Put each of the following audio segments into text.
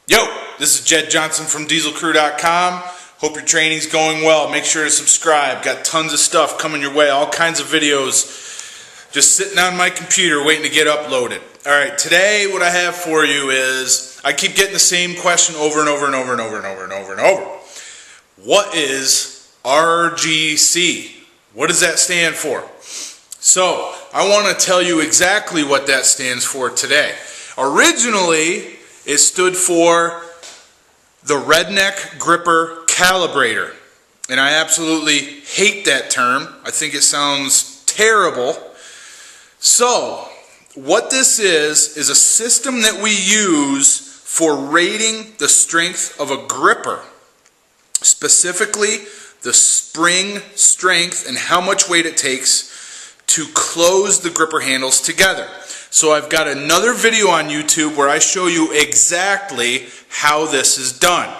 Yo, this is Jed Johnson from dieselcrew.com. Hope your training's going well. Make sure to subscribe. Got tons of stuff coming your way. All kinds of videos just sitting on my computer waiting to get uploaded. Alright, today what I have for you is, I keep getting the same question over and over and over and over and over and over and over. What is RGC? What does that stand for? So, I want to tell you exactly what that stands for today. Originally, it stood for the Redneck Gripper Calibrator. And I absolutely hate that term. I think it sounds terrible. So, what this is a system that we use for rating the strength of a gripper. Specifically, the spring strength and how much weight it takes to close the gripper handles together. So I've got another video on YouTube where I show you exactly how this is done.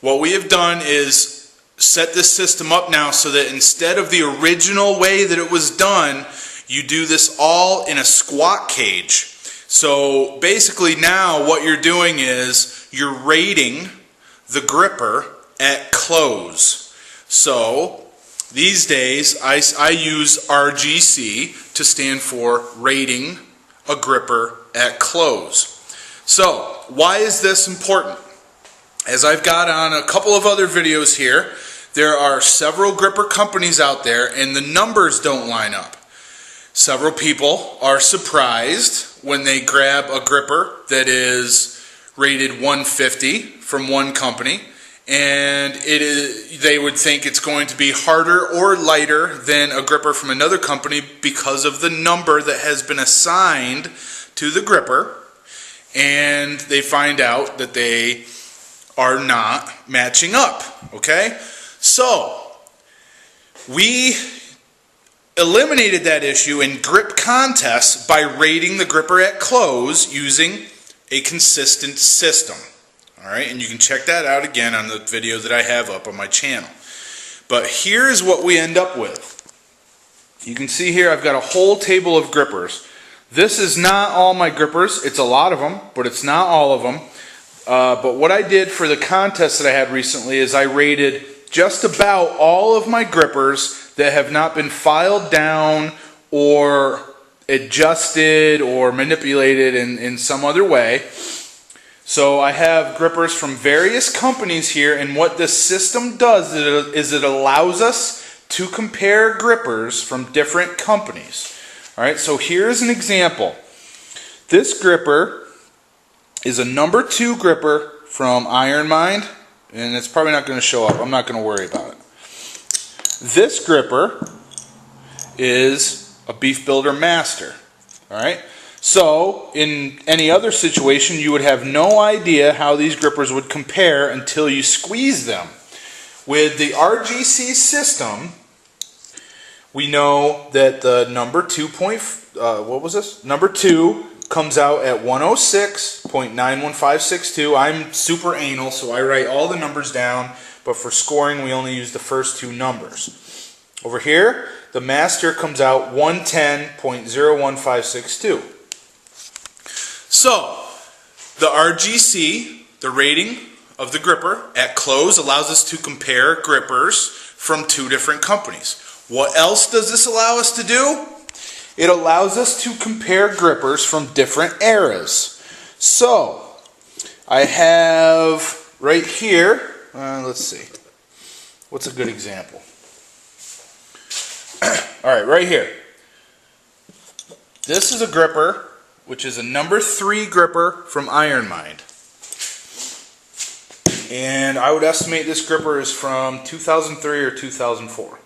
What we have done is set this system up now so that instead of the original way that it was done, you do this all in a squat cage. So basically now what you're doing is you're rating the gripper at close. So these days I use RGC to stand for rating a gripper at close. So why is this important? As I've got on a couple of other videos here, there are several gripper companies out there and the numbers don't line up. Several people are surprised when they grab a gripper that is rated 150 from one company, and they would think it's going to be harder or lighter than a gripper from another company because of the number that has been assigned to the gripper, and they find out that they are not matching up. Okay? So, we eliminated that issue in grip contests by rating the gripper at close using a consistent system. Alright, and you can check that out again on the video that I have up on my channel. But here's what we end up with. You can see here I've got a whole table of grippers. This is not all my grippers. It's a lot of them, but it's not all of them. But what I did for the contest that I had recently is I rated just about all of my grippers that have not been filed down or adjusted or manipulated in some other way. So I have grippers from various companies here, and what this system does is it allows us to compare grippers from different companies. Alright, so here's an example. This gripper is a number 2 gripper from Iron Mind, and it's probably not going to show up. I'm not going to worry about it. This gripper is a Beef Builder Master. Alright? So, in any other situation, you would have no idea how these grippers would compare until you squeeze them. With the RGC system, we know that the number 2 number 2 comes out at 106.91562. I'm super anal, so I write all the numbers down, but for scoring, we only use the first 2 numbers. Over here, the master comes out 110.01562. So, the RGC, the rating of the gripper at close, allows us to compare grippers from 2 different companies. What else does this allow us to do? It allows us to compare grippers from different eras. So, I have right here, let's see, what's a good example? Alright, right here. This is a gripper which is a number 3 gripper from Iron Mind. And I would estimate this gripper is from 2003 or 2004.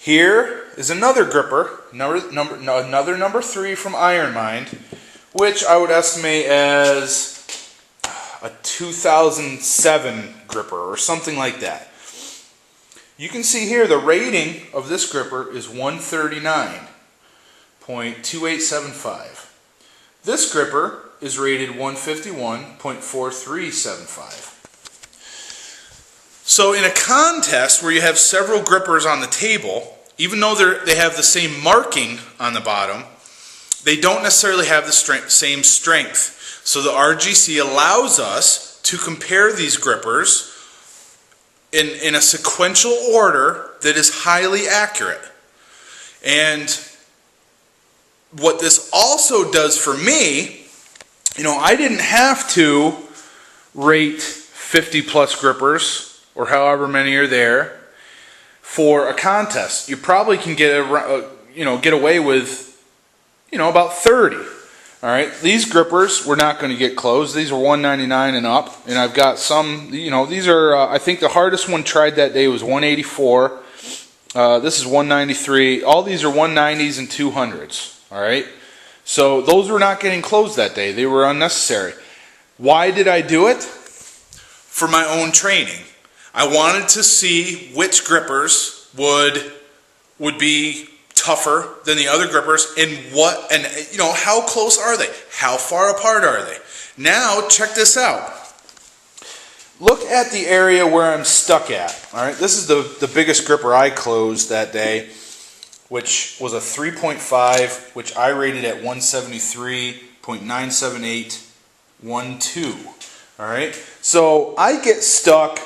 Here is another gripper, another number 3 from Iron Mind, which I would estimate as a 2007 gripper or something like that. You can see here the rating of this gripper is 139.2875. This gripper is rated 151.4375. So in a contest where you have several grippers on the table, even though they have the same marking on the bottom, they don't necessarily have the same strength. So the RGC allows us to compare these grippers in a sequential order that is highly accurate. And what this also does for me, I didn't have to rate 50 plus grippers or however many are there for a contest. You probably can get away with about 30. All right, these grippers we're not going to get closed. These are $199 and up, and I've got some. These are. I think the hardest one tried that day was 184. This is 193. All these are 190s and 200s. All right, so those were not getting closed that day. They were unnecessary. Why did I do it? For my own training. I wanted to see which grippers would be tougher than the other grippers, and how close are they? How far apart are they? Now check this out. Look at the area where I'm stuck at. All right, this is the biggest gripper I closed that day, which was a 3.5, which I rated at 173.97812. All right, so I get stuck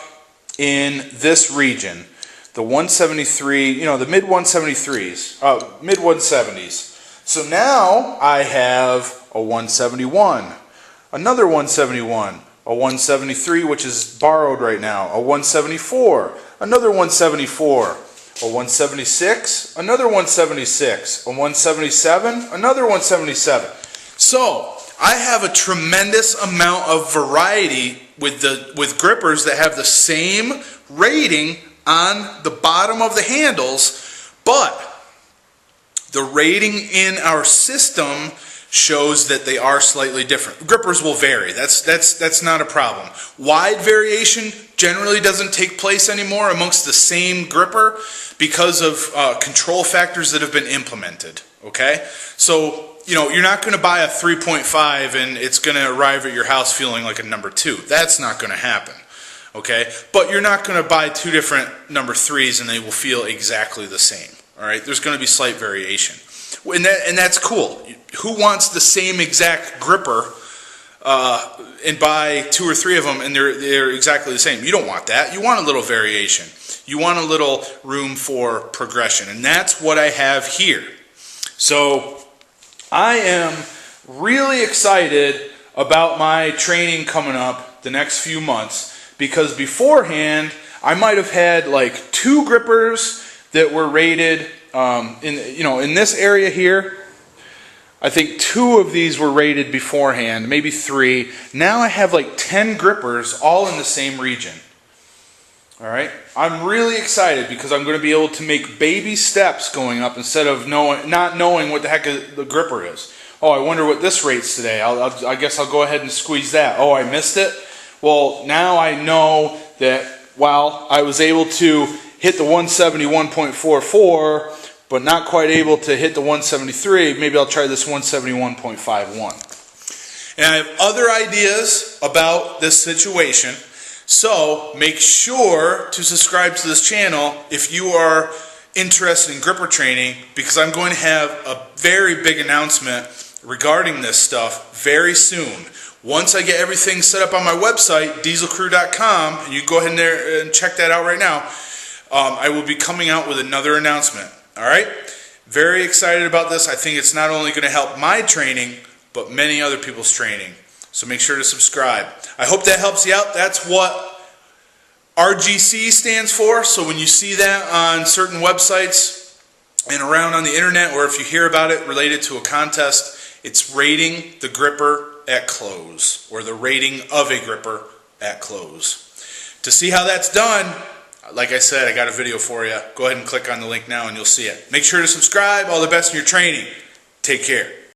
in this region. The 173, the mid 173s, mid 170s. So now I have a 171, another 171, a 173, which is borrowed right now, a 174, another 174, a 176, another 176, a 177, another 177. So I have a tremendous amount of variety with grippers that have the same rating on the bottom of the handles, but the rating in our system shows that they are slightly different. Grippers will vary. That's not a problem. Wide variation generally doesn't take place anymore amongst the same gripper because of control factors that have been implemented. Okay, so you're not going to buy a 3.5 and it's going to arrive at your house feeling like a number 2. That's not going to happen. Okay, but you're not going to buy 2 different number 3s and they will feel exactly the same. All right, there's going to be slight variation, and that's cool. Who wants the same exact gripper and buy 2 or 3 of them and they're exactly the same? You don't want that. You want a little variation. You want a little room for progression, and that's what I have here. So I am really excited about my training coming up the next few months. Because beforehand, I might have had like 2 grippers that were rated in this area here. I think 2 of these were rated beforehand, maybe 3. Now I have like 10 grippers all in the same region. All right, I'm really excited because I'm going to be able to make baby steps going up instead of not knowing what the heck the gripper is. Oh, I wonder what this rates today. I guess I'll go ahead and squeeze that. Oh, I missed it. Well, now I know that while I was able to hit the 171.44, but not quite able to hit the 173, maybe I'll try this 171.51. And I have other ideas about this situation, so make sure to subscribe to this channel if you are interested in gripper training, because I'm going to have a very big announcement regarding this stuff very soon. Once I get everything set up on my website, dieselcrew.com, and you can go ahead there and check that out right now, I will be coming out with another announcement. All right? Very excited about this. I think it's not only going to help my training, but many other people's training. So make sure to subscribe. I hope that helps you out. That's what RGC stands for. So when you see that on certain websites and around on the internet, or if you hear about it related to a contest, it's rating the gripper at close, or the rating of a gripper at close. To see how that's done, like I said, I got a video for you. Go ahead and click on the link now and you'll see it. Make sure to subscribe. All the best in your training. Take care.